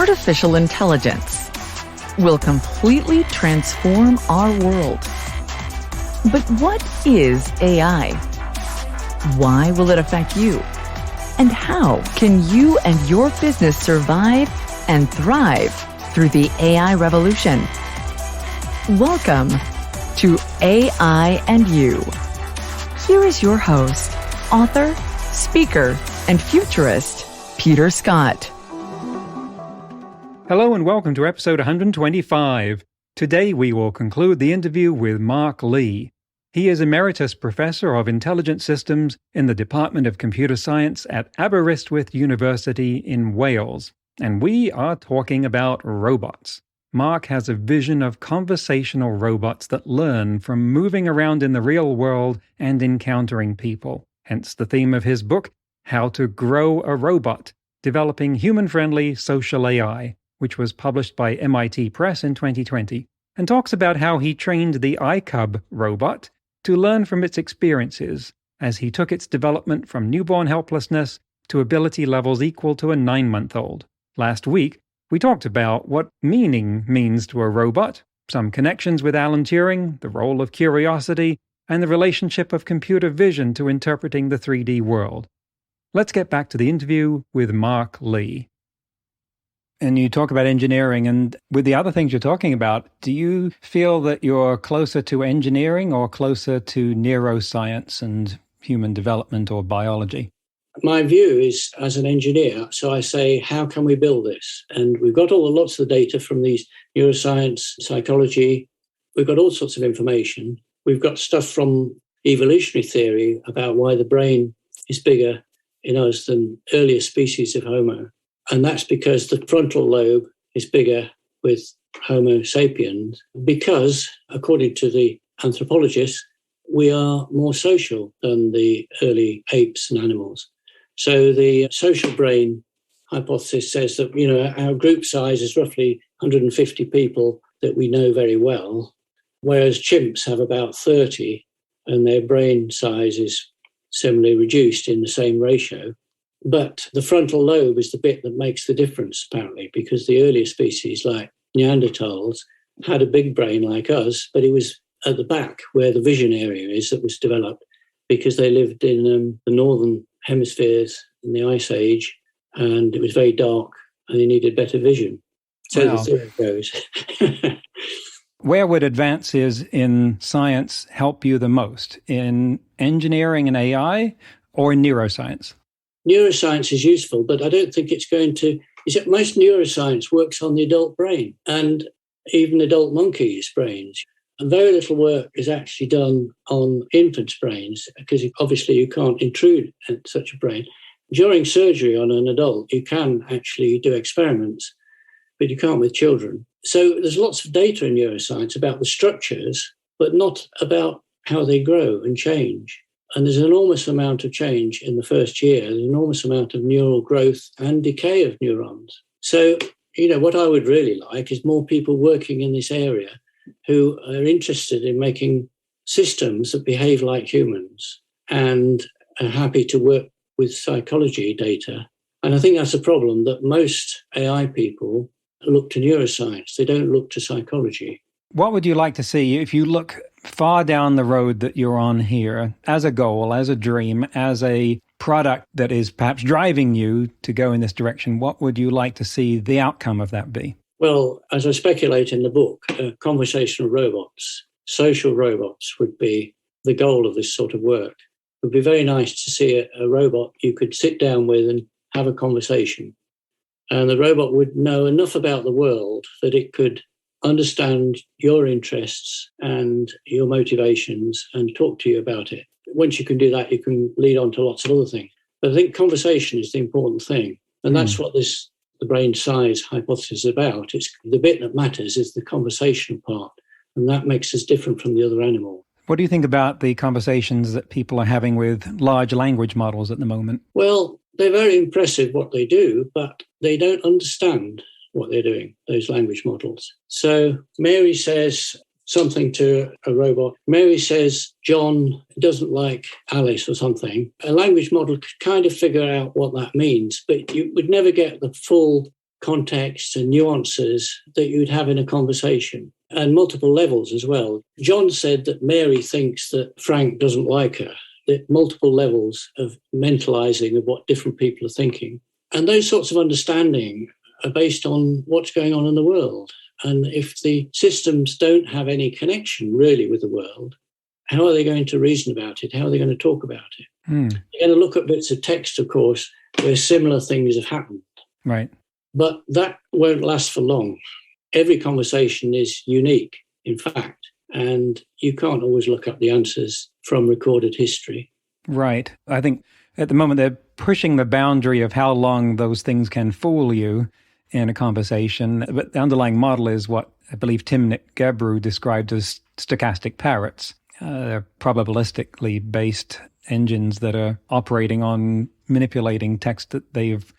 artificial intelligence will completely transform our world. But what is AI? Why will it affect you? And how can you and your business survive and thrive through the AI revolution? Welcome to AI and You. Here is your host, author, speaker, and futurist, Peter Scott. Hello and welcome to episode 125. Today we will conclude the interview with Mark Lee. He is Emeritus Professor of Intelligent Systems in the Department of Computer Science at Aberystwyth University in Wales. And we are talking about robots. Mark has a vision of conversational robots that learn from moving around in the real world and encountering people. Hence the theme of his book, How to Grow a Robot, Developing Human-Friendly Social AI, which was published by MIT Press in 2020, and talks about how he trained the iCub robot to learn from its experiences as he took its development from newborn helplessness to ability levels equal to a 9-month-old. Last week, we talked about what meaning means to a robot, some connections with Alan Turing, the role of curiosity, and the relationship of computer vision to interpreting the 3D world. Let's get back to the interview with Mark Lee. And you talk about engineering, and with the other things you're talking about, do you feel that you're closer to engineering or closer to neuroscience and human development or biology? My view is as an engineer, so I say, how can we build this? And we've got lots of the data from these neuroscience, psychology. We've got all sorts of information. We've got stuff from evolutionary theory about why the brain is bigger in us than earlier species of Homo. And that's because the frontal lobe is bigger with Homo sapiens because, according to the anthropologists, we are more social than the early apes and animals. So the social brain hypothesis says that, our group size is roughly 150 people that we know very well, whereas chimps have about 30 and their brain size is similarly reduced in the same ratio. But the frontal lobe is the bit that makes the difference, apparently, because the earlier species, like Neanderthals, had a big brain like us, but it was at the back where the vision area is that was developed because they lived in the northern hemispheres in the Ice Age, and it was very dark, and they needed better vision. So Wow. The theory goes. Where would advances in science help you the most? In engineering and AI or in neuroscience? Neuroscience is useful, but I don't think it's going to... Most neuroscience works on the adult brain and even adult monkeys' brains. And very little work is actually done on infants' brains because obviously you can't intrude such a brain. During surgery on an adult, you can actually do experiments, but you can't with children. So there's lots of data in neuroscience about the structures, but not about how they grow and change. And there's an enormous amount of change in the first year, an enormous amount of neural growth and decay of neurons. So, what I would really like is more people working in this area who are interested in making systems that behave like humans and are happy to work with psychology data. And I think that's a problem, that most AI people look to neuroscience. They don't look to psychology. What would you like to see if you look far down the road that you're on here as a goal, as a dream, as a product that is perhaps driving you to go in this direction? What would you like to see the outcome of that be? Well, as I speculate in the book, conversational robots, social robots would be the goal of this sort of work. It would be very nice to see a robot you could sit down with and have a conversation. And the robot would know enough about the world that it could understand your interests and your motivations and talk to you about it. Once you can do that, you can lead on to lots of other things. But I think conversation is the important thing. And that's what the brain size hypothesis is about. It's the bit that matters is the conversational part. And that makes us different from the other animal. What do you think about the conversations that people are having with large language models at the moment? Well, they're very impressive what they do, but they don't understand what they're doing, those language models. So Mary says something to a robot. Mary says, John doesn't like Alice or something. A language model could kind of figure out what that means, but you would never get the full contexts and nuances that you'd have in a conversation, and multiple levels as well. John said that Mary thinks that Frank doesn't like her, that multiple levels of mentalizing of what different people are thinking. And those sorts of understanding are based on what's going on in the world. And if the systems don't have any connection really with the world, how are they going to reason about it? How are they going to talk about it? They're going to look at bits of text, of course, where similar things have happened. Right. But that won't last for long. Every conversation is unique, in fact, and you can't always look up the answers from recorded history. Right. I think at the moment they're pushing the boundary of how long those things can fool you in a conversation. But the underlying model is what I believe Timnit Gebru described as stochastic parrots. They're probabilistically based engines that are operating on manipulating text that they've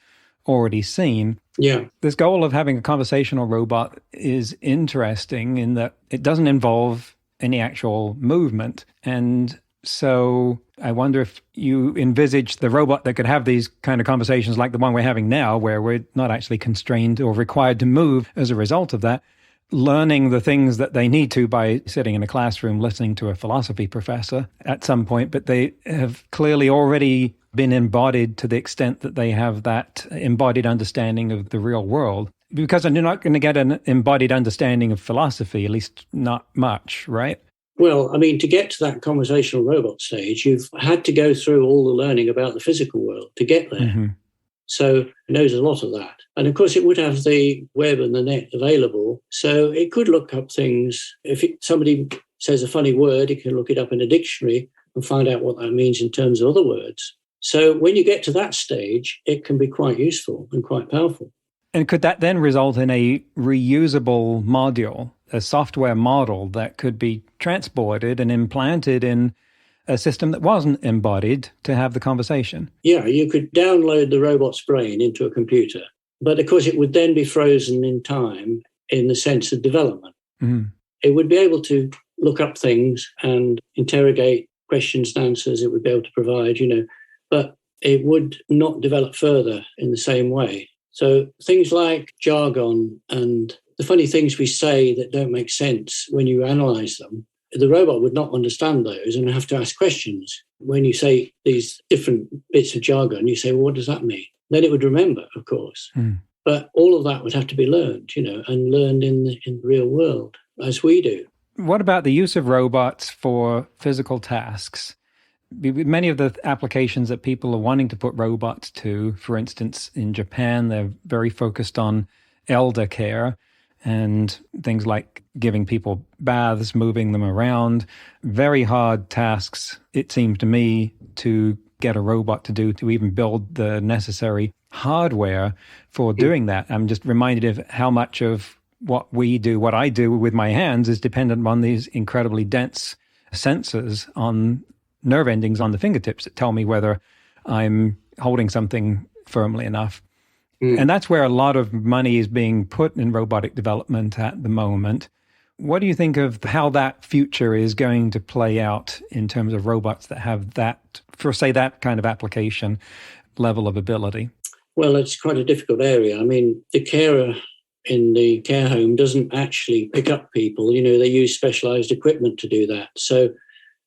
already seen. Yeah. This goal of having a conversational robot is interesting in that it doesn't involve any actual movement. And so I wonder if you envisage the robot that could have these kind of conversations like the one we're having now, where we're not actually constrained or required to move as a result of that, learning the things that they need to by sitting in a classroom listening to a philosophy professor at some point, but they have clearly already been embodied to the extent that they have that embodied understanding of the real world. Because you're not going to get an embodied understanding of philosophy, at least not much, right? Well, I mean, to get to that conversational robot stage, you've had to go through all the learning about the physical world to get there. Mm-hmm. So it knows a lot of that. And of course, it would have the web and the net available. So it could look up things. If somebody says a funny word, it can look it up in a dictionary and find out what that means in terms of other words. So when you get to that stage, it can be quite useful and quite powerful. And could that then result in a reusable module, a software model that could be transported and implanted in a system that wasn't embodied to have the conversation? Yeah, you could download the robot's brain into a computer, but of course it would then be frozen in time in the sense of development. Mm-hmm. It would be able to look up things and interrogate questions and answers it would be able to provide, but it would not develop further in the same way. So things like jargon and the funny things we say that don't make sense when you analyze them, the robot would not understand those and have to ask questions. When you say these different bits of jargon, you say, well, what does that mean? Then it would remember, of course. Mm. But all of that would have to be learned, and learned in the real world, as we do. What about the use of robots for physical tasks? Many of the applications that people are wanting to put robots to, for instance, in Japan, they're very focused on elder care and things like giving people baths, moving them around. Very hard tasks, it seems to me, to get a robot to do, to even build the necessary hardware for doing that. I'm just reminded of how much of what I do with my hands is dependent on these incredibly dense sensors on nerve endings on the fingertips that tell me whether I'm holding something firmly enough. Mm. And that's where a lot of money is being put in robotic development at the moment. What do you think of how that future is going to play out in terms of robots that have that, for say, that kind of application level of ability? Well, it's quite a difficult area. I mean, the carer in the care home doesn't actually pick up people. They use specialized equipment to do that. So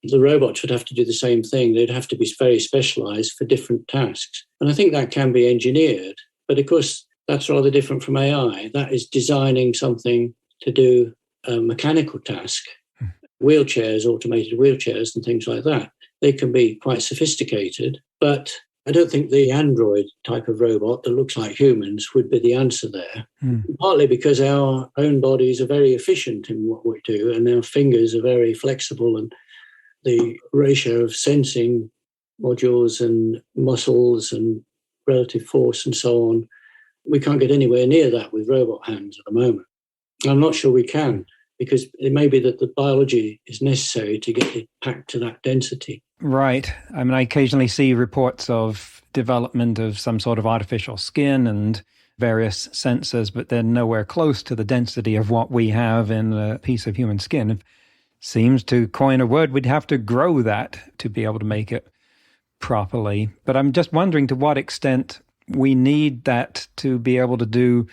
the robots would have to do the same thing. They'd have to be very specialized for different tasks. And I think that can be engineered. But of course, that's rather different from AI. That is designing something to do a mechanical task. Wheelchairs, automated wheelchairs and things like that. They can be quite sophisticated, but I don't think the android type of robot that looks like humans would be the answer there. Partly because our own bodies are very efficient in what we do, and our fingers are very flexible, and the ratio of sensing modules and muscles and relative force and so on, we can't get anywhere near that with robot hands at the moment. I'm not sure we can, because it may be that the biology is necessary to get it packed to that density. Right. I mean, I occasionally see reports of development of some sort of artificial skin and various sensors, but they're nowhere close to the density of what we have in a piece of human skin. It seems, to coin a word, we'd have to grow that to be able to make it properly. But I'm just wondering to what extent we need that to be able to do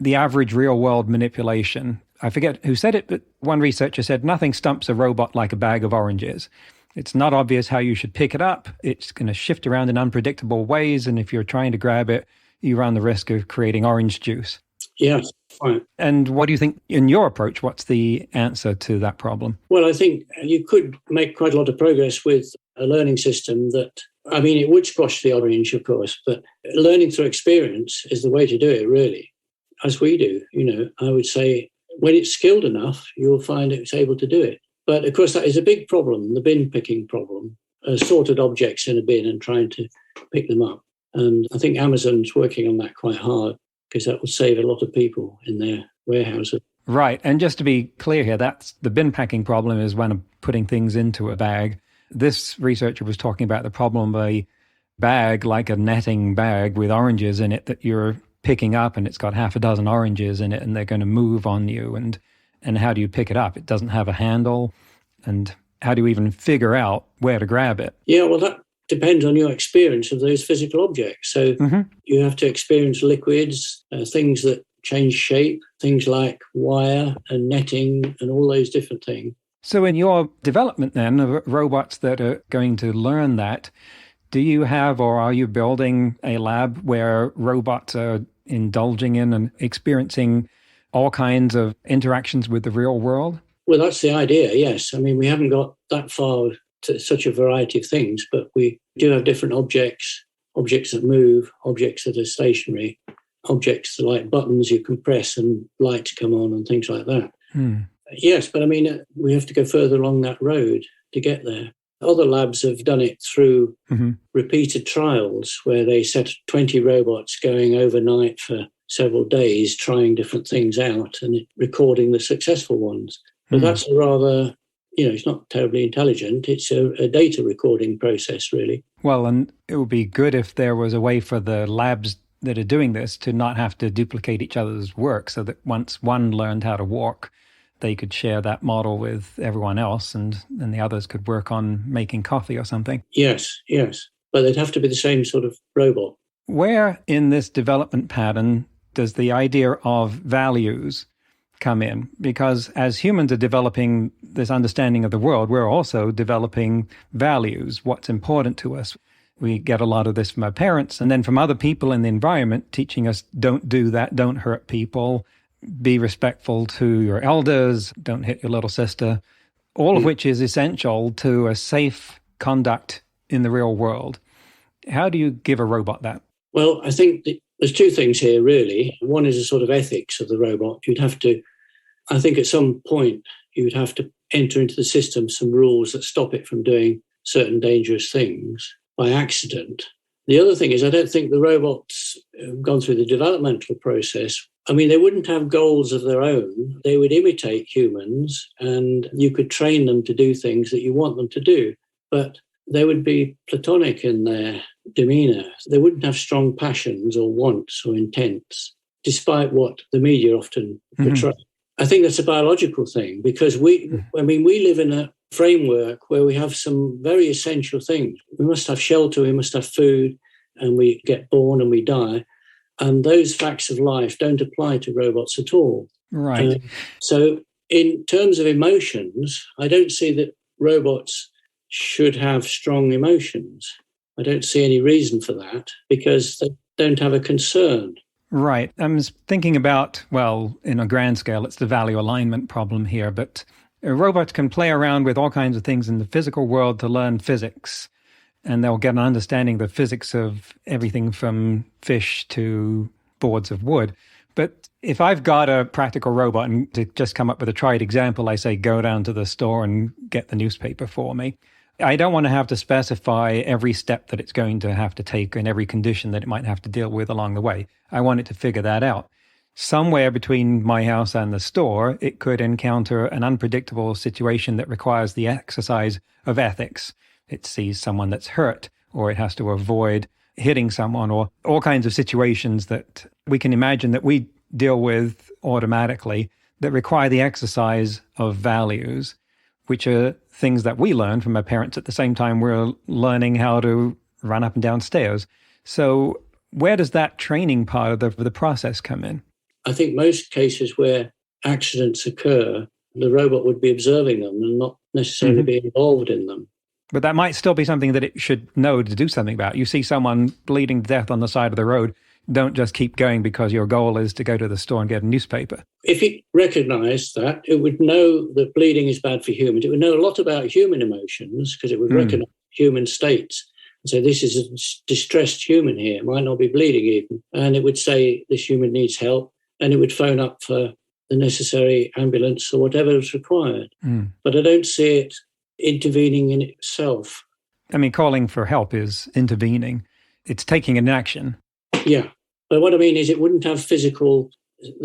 the average real-world manipulation. I forget who said it, but one researcher said, nothing stumps a robot like a bag of oranges. It's not obvious how you should pick it up. It's going to shift around in unpredictable ways, and if you're trying to grab it, you run the risk of creating orange juice. Yes, right. And what do you think, in your approach, what's the answer to that problem? Well, I think you could make quite a lot of progress with a learning system that, I mean, it would squash the orange, of course, but learning through experience is the way to do it, really, as we do. I would say when it's skilled enough, you'll find it's able to do it. But, of course, that is a big problem, the bin picking problem, sorted objects in a bin and trying to pick them up. And I think Amazon's working on that quite hard, because that will save a lot of people in their warehouses. Right. And just to be clear here, that's the bin packing problem is when I'm putting things into a bag. This researcher was talking about the problem of a bag, like a netting bag with oranges in it that you're picking up, and it's got half a dozen oranges in it and they're going to move on you. And how do you pick it up? It doesn't have a handle. And how do you even figure out where to grab it? Yeah, well, that depends on your experience of those physical objects. So you have to experience liquids, things that change shape, things like wire and netting and all those different things. So in your development then of robots that are going to learn that, do you have or are you building a lab where robots are indulging in and experiencing all kinds of interactions with the real world? Well, that's the idea, yes. I mean, we haven't got that far to such a variety of things, but we do have different objects that move, objects that are stationary, objects like buttons you can press and lights come on and things like that. Yes, but I mean, we have to go further along that road to get there. Other labs have done it through repeated trials where they set 20 robots going overnight for several days, trying different things out and recording the successful ones. But that's a rather, it's not terribly intelligent. It's a data recording process, really. Well, and it would be good if there was a way for the labs that are doing this to not have to duplicate each other's work, so that once one learned how to walk, they could share that model with everyone else, and the others could work on making coffee or something. Yes. But they'd have to be the same sort of robot. Where in this development pattern does the idea of values come in? Because as humans are developing this understanding of the world, we're also developing values, what's important to us. We get a lot of this from our parents and then from other people in the environment teaching us, don't do that, don't hurt people, be respectful to your elders, don't hit your little sister, all of which is essential to a safe conduct in the real world. How do you give a robot that? Well, I think there's two things here, really. One is a sort of ethics of the robot. I think at some point, you would have to enter into the system some rules that stop it from doing certain dangerous things by accident. The other thing is I don't think the robots have gone through the developmental process. I mean, they wouldn't have goals of their own. They would imitate humans and you could train them to do things that you want them to do. But they would be platonic in their demeanour. They wouldn't have strong passions or wants or intents, despite what the media often portray. I think that's a biological thing because we live in a framework where we have some very essential things. We must have shelter, we must have food, and we get born and we die. And those facts of life don't apply to robots at all. Right. So in terms of emotions, I don't see that robots should have strong emotions. I don't see any reason for that because they don't have a concern. Right. I'm thinking about, well, in a grand scale, it's the value alignment problem here, but robots can play around with all kinds of things in the physical world to learn physics, and they'll get an understanding of the physics of everything from fish to boards of wood. But if I've got a practical robot, and to just come up with a trite example, I say, go down to the store and get the newspaper for me. I don't want to have to specify every step that it's going to have to take and every condition that it might have to deal with along the way. I want it to figure that out. Somewhere between my house and the store, it could encounter an unpredictable situation that requires the exercise of ethics. It sees someone that's hurt, or it has to avoid hitting someone, or all kinds of situations that we can imagine that we deal with automatically that require the exercise of values, which are things that we learn from our parents at the same time we're learning how to run up and down stairs. So where does that training part of the process come in? I think most cases where accidents occur, the robot would be observing them and not necessarily be involved in them. But that might still be something that it should know to do something about. You see someone bleeding to death on the side of the road, don't just keep going because your goal is to go to the store and get a newspaper. If it recognised that, it would know that bleeding is bad for humans. It would know a lot about human emotions because it would recognise human states. And say, this is a distressed human here. It might not be bleeding even. And it would say, this human needs help. And it would phone up for the necessary ambulance or whatever is required. But I don't see it intervening in itself. I mean, calling for help is intervening. It's taking an action. Yeah. But what I mean is it wouldn't have the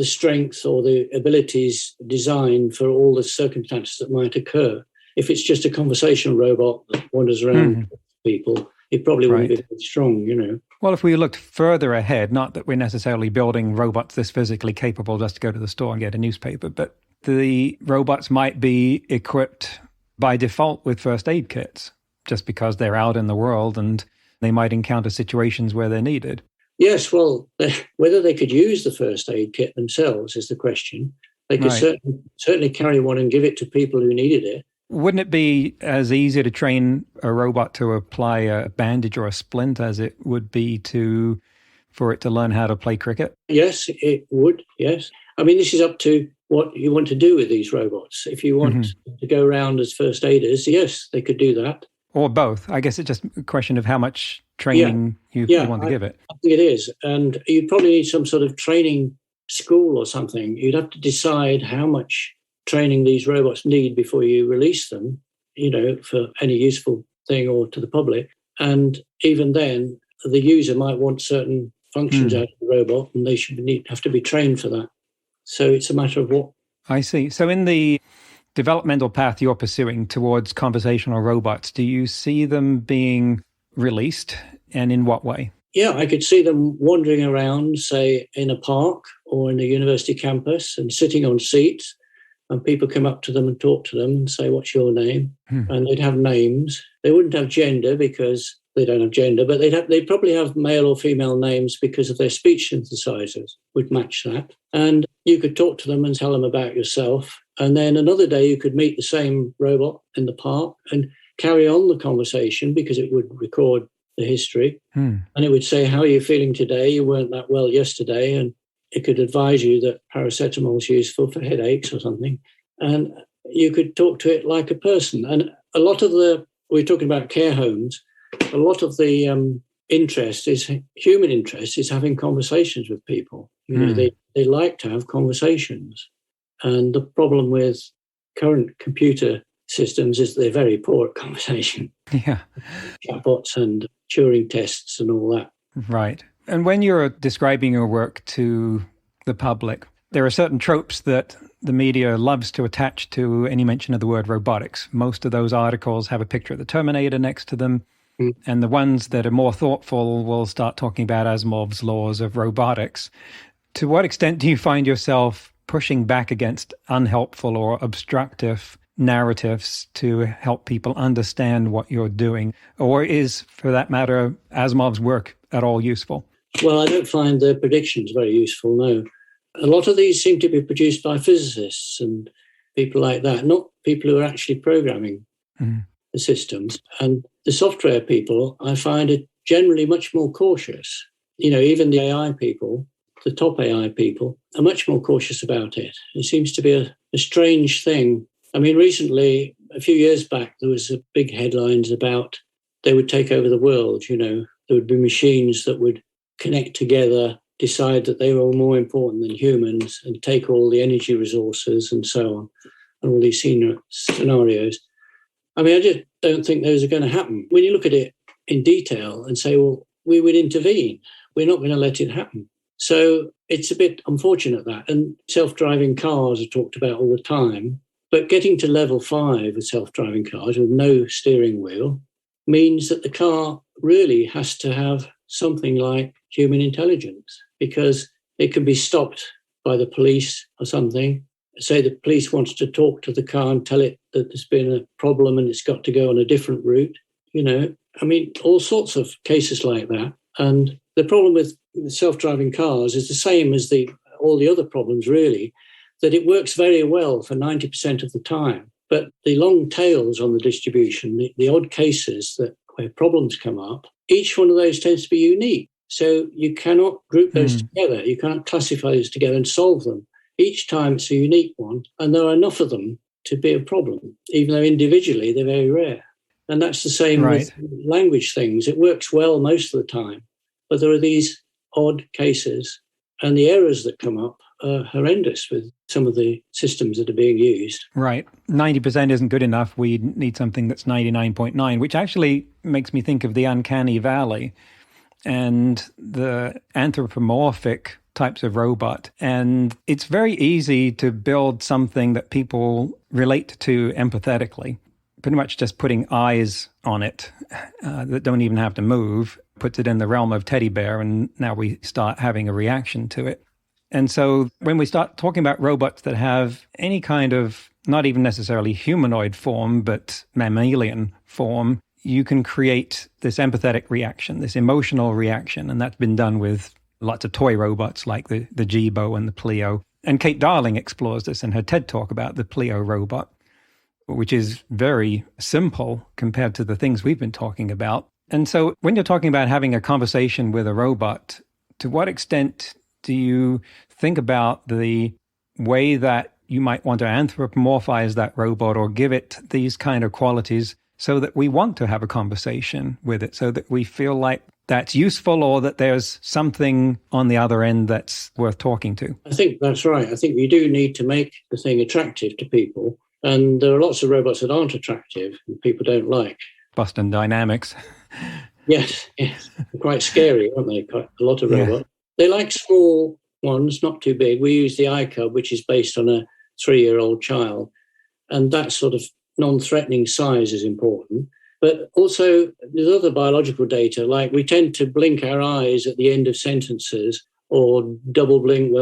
strength or the abilities designed for all the circumstances that might occur. If it's just a conversational robot that wanders around people, it probably wouldn't be very strong, you know. Well, if we looked further ahead, not that we're necessarily building robots this physically capable just to go to the store and get a newspaper, but the robots might be equipped by default with first aid kits, just because they're out in the world and they might encounter situations where they're needed. Yes, well, whether they could use the first aid kit themselves is the question. They could certainly carry one and give it to people who needed it. Wouldn't it be as easy to train a robot to apply a bandage or a splint as it would be for it to learn how to play cricket? Yes, it would, yes. I mean, this is up to what you want to do with these robots. If you want to go around as first aiders, yes, they could do that. Or both. I guess it's just a question of how much training you want to give it. I think it is. And you'd probably need some sort of training school or something. You'd have to decide how much training these robots need before you release them, you know, for any useful thing or to the public. And even then, the user might want certain functions out of the robot and they have to be trained for that. So it's a matter of what. I see. So in the developmental path you're pursuing towards conversational robots, do you see them being released, and in what way? Yeah, I could see them wandering around, say, in a park or in a university campus and sitting on seats, and people come up to them and talk to them and say, what's your name? And they'd have names. They wouldn't have gender because they don't have gender, but they'd probably have male or female names because of their speech synthesizers would match that. And you could talk to them and tell them about yourself. And then another day you could meet the same robot in the park and carry on the conversation because it would record the history. And it would say, how are you feeling today? You weren't that well yesterday. And it could advise you that paracetamol is useful for headaches or something. And you could talk to it like a person. And a lot of we're talking about care homes, a lot of the human interest is having conversations with people. You know, they like to have conversations. And the problem with current computer systems is they're very poor at conversation. Yeah. Chatbots and Turing tests and all that. Right. And when you're describing your work to the public, there are certain tropes that the media loves to attach to any mention of the word robotics. Most of those articles have a picture of the Terminator next to them. And the ones that are more thoughtful will start talking about Asimov's laws of robotics. To what extent do you find yourself pushing back against unhelpful or obstructive narratives to help people understand what you're doing? Or is, for that matter, Asimov's work at all useful? Well, I don't find the predictions very useful, no. A lot of these seem to be produced by physicists and people like that, not people who are actually programming the systems. And the software people, I find, are generally much more cautious. You know, even the AI people, the top AI people, are much more cautious about it. It seems to be a strange thing. I mean, recently, a few years back, there was a big headlines about they would take over the world, you know. There would be machines that would connect together, decide that they were more important than humans and take all the energy resources and so on, and all these scenarios. I mean, I just don't think those are going to happen. When you look at it in detail and say, well, we would intervene, we're not going to let it happen. So it's a bit unfortunate that. And self-driving cars are talked about all the time, but getting to level 5 of self-driving cars with no steering wheel means that the car really has to have something like human intelligence, because it can be stopped by the police or something. Say the police wants to talk to the car and tell it that there's been a problem and it's got to go on a different route. You know, I mean, all sorts of cases like that. And the problem with self-driving cars is the same as all the other problems, really, that it works very well for 90% of the time. But the long tails on the distribution, the odd cases where problems come up, each one of those tends to be unique. So you cannot group those together. You can't classify those together and solve them. Each time it's a unique one, and there are enough of them to be a problem, even though individually they're very rare. And that's the same with language things. It works well most of the time, but there are these odd cases, and the errors that come up are horrendous with some of the systems that are being used. Right. 90% isn't good enough. We need something that's 99.9, which actually makes me think of the uncanny valley and the anthropomorphic types of robot. And it's very easy to build something that people relate to empathetically. Pretty much just putting eyes on it that don't even have to move, puts it in the realm of teddy bear, and now we start having a reaction to it. And so when we start talking about robots that have any kind of, not even necessarily humanoid form, but mammalian form, you can create this empathetic reaction, this emotional reaction. And that's been done with lots of toy robots like the Jibo and the Pleo. And Kate Darling explores this in her TED Talk about the Pleo robot, which is very simple compared to the things we've been talking about. And so when you're talking about having a conversation with a robot, to what extent do you think about the way that you might want to anthropomorphize that robot or give it these kind of qualities so that we want to have a conversation with it, so that we feel like that's useful or that there's something on the other end that's worth talking to? I think that's right. I think we do need to make the thing attractive to people. And there are lots of robots that aren't attractive and people don't like. Boston Dynamics. Yes. They're quite scary, aren't they? Quite a lot of robots. They like small ones, not too big. We use the iCub, which is based on a 3-year-old child. And that sort of non-threatening size is important. But also there's other biological data, like we tend to blink our eyes at the end of sentences or double blink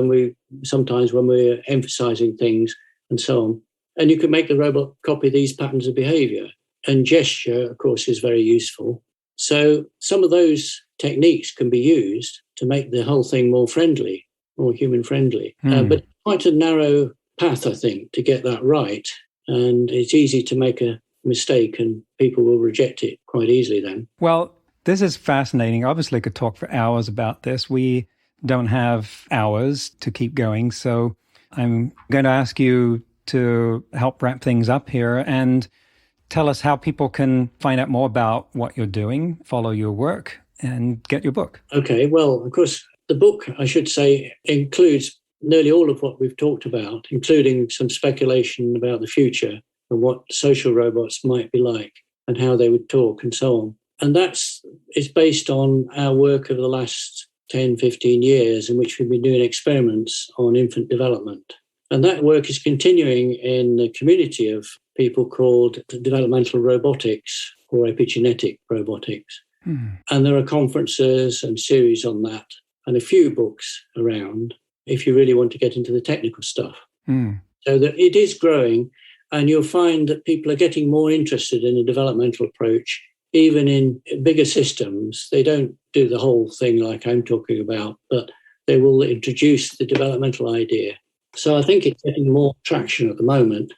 sometimes when we're emphasizing things and so on. And you can make the robot copy these patterns of behavior. And gesture, of course, is very useful. So some of those techniques can be used to make the whole thing more friendly, more human-friendly. But quite a narrow path, I think, to get that right. And it's easy to make a mistake and people will reject it quite easily then. Well, this is fascinating. Obviously, I could talk for hours about this. We don't have hours to keep going. So I'm going to ask you to help wrap things up here and tell us how people can find out more about what you're doing, follow your work, and get your book. Okay, well, of course, the book, I should say, includes nearly all of what we've talked about, including some speculation about the future and what social robots might be like and how they would talk and so on. And it's based on our work over the last 10, 15 years in which we've been doing experiments on infant development. And that work is continuing in a community of people called Developmental Robotics or Epigenetic Robotics. And there are conferences and series on that and a few books around if you really want to get into the technical stuff. So that it is growing, and you'll find that people are getting more interested in a developmental approach, even in bigger systems. They don't do the whole thing like I'm talking about, but they will introduce the developmental idea. So I think it's getting more traction at the moment,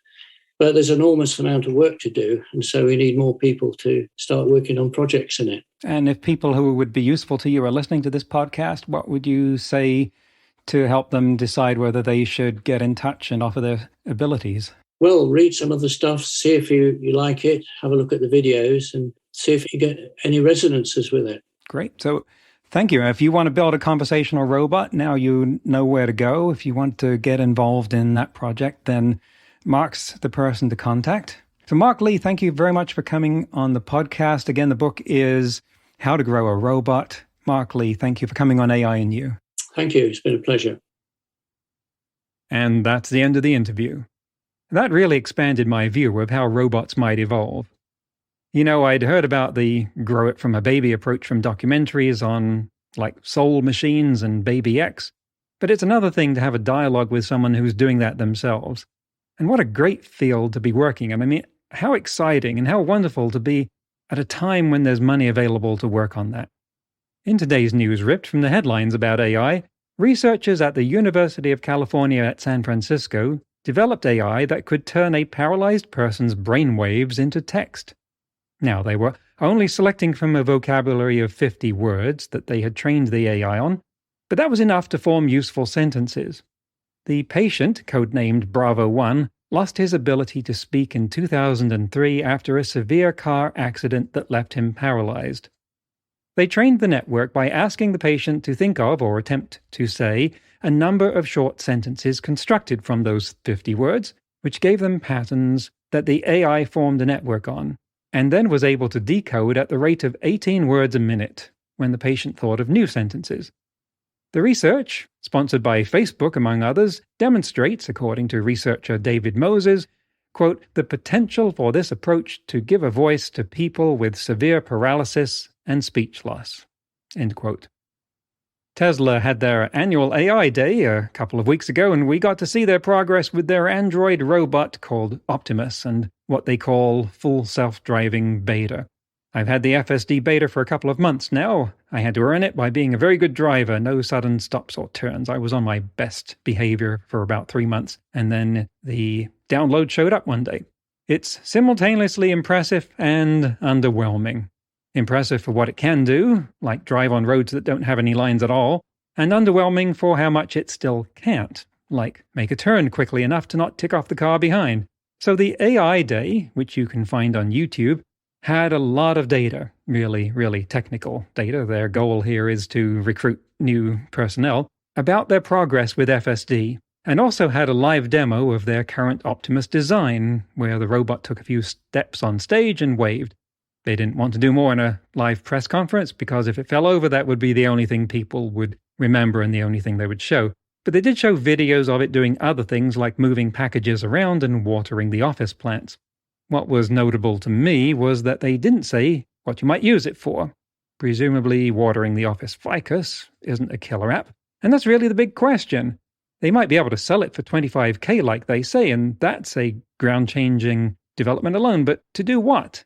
but there's an enormous amount of work to do. And so we need more people to start working on projects in it. And if people who would be useful to you are listening to this podcast, what would you say to help them decide whether they should get in touch and offer their abilities? Well, read some of the stuff, see if you like it, have a look at the videos and see if you get any resonances with it. Great. So thank you. If you want to build a conversational robot, now you know where to go. If you want to get involved in that project, then Mark's the person to contact. So Mark Lee, thank you very much for coming on the podcast. Again, the book is How to Grow a Robot. Mark Lee, thank you for coming on AI and You. Thank you. It's been a pleasure. And that's the end of the interview. That really expanded my view of how robots might evolve. You know, I'd heard about the grow it from a baby approach from documentaries on like Soul Machines and Baby X, but it's another thing to have a dialogue with someone who's doing that themselves. And what a great field to be working in. I mean, how exciting and how wonderful to be at a time when there's money available to work on that. In today's news ripped from the headlines about AI, researchers at the University of California at San Francisco developed AI that could turn a paralyzed person's brainwaves into text. Now, they were only selecting from a vocabulary of 50 words that they had trained the AI on, but that was enough to form useful sentences. The patient, codenamed Bravo 1, lost his ability to speak in 2003 after a severe car accident that left him paralyzed. They trained the network by asking the patient to think of or attempt to say a number of short sentences constructed from those 50 words, which gave them patterns that the AI formed a network on, and then was able to decode at the rate of 18 words a minute when the patient thought of new sentences. The research, sponsored by Facebook among others, demonstrates, according to researcher David Moses, quote, the potential for this approach to give a voice to people with severe paralysis and speech loss, end quote. Tesla had their annual AI Day a couple of weeks ago, and we got to see their progress with their Android robot called Optimus and what they call full self-driving beta. I've had the FSD beta for a couple of months now. I had to earn it by being a very good driver, no sudden stops or turns. I was on my best behavior for about 3 months, and then the download showed up one day. It's simultaneously impressive and underwhelming. Impressive for what it can do, like drive on roads that don't have any lines at all, and underwhelming for how much it still can't, like make a turn quickly enough to not tick off the car behind. So the AI Day, which you can find on YouTube, had a lot of data, really technical data. Their goal here is to recruit new personnel about their progress with FSD, and also had a live demo of their current Optimus design, where the robot took a few steps on stage and waved. They didn't want to do more in a live press conference because if it fell over, that would be the only thing people would remember and the only thing they would show. But they did show videos of it doing other things like moving packages around and watering the office plants. What was notable to me was that they didn't say what you might use it for. Presumably watering the office ficus isn't a killer app, and that's really the big question. They might be able to sell it for $25,000 like they say, and that's a ground-changing development alone, but to do what?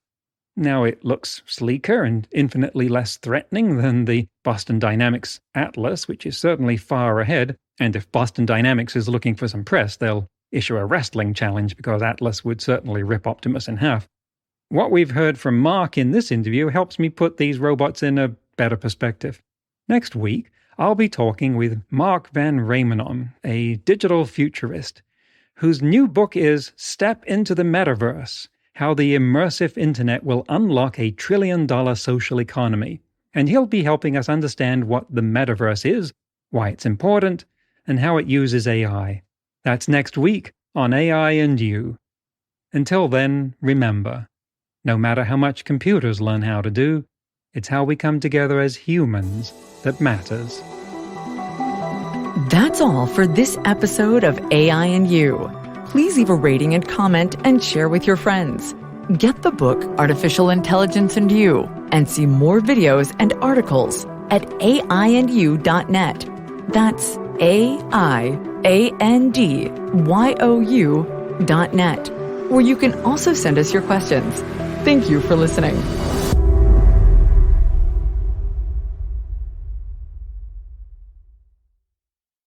Now it looks sleeker and infinitely less threatening than the Boston Dynamics Atlas, which is certainly far ahead, and if Boston Dynamics is looking for some press, they'll issue a wrestling challenge because Atlas would certainly rip Optimus in half. What we've heard from Mark in this interview helps me put these robots in a better perspective. Next week, I'll be talking with Mark van Remenon, a digital futurist, whose new book is Step into the Metaverse, How the Immersive Internet Will Unlock a $1 trillion Social Economy. And he'll be helping us understand what the metaverse is, why it's important, and how it uses AI. That's next week on AI and You. Until then, remember, no matter how much computers learn how to do, it's how we come together as humans that matters. That's all for this episode of AI and You. Please leave a rating and comment and share with your friends. Get the book Artificial Intelligence and You and see more videos and articles at aiandyou.net. That's aiandyou.net, where you can also send us your questions. Thank you for listening.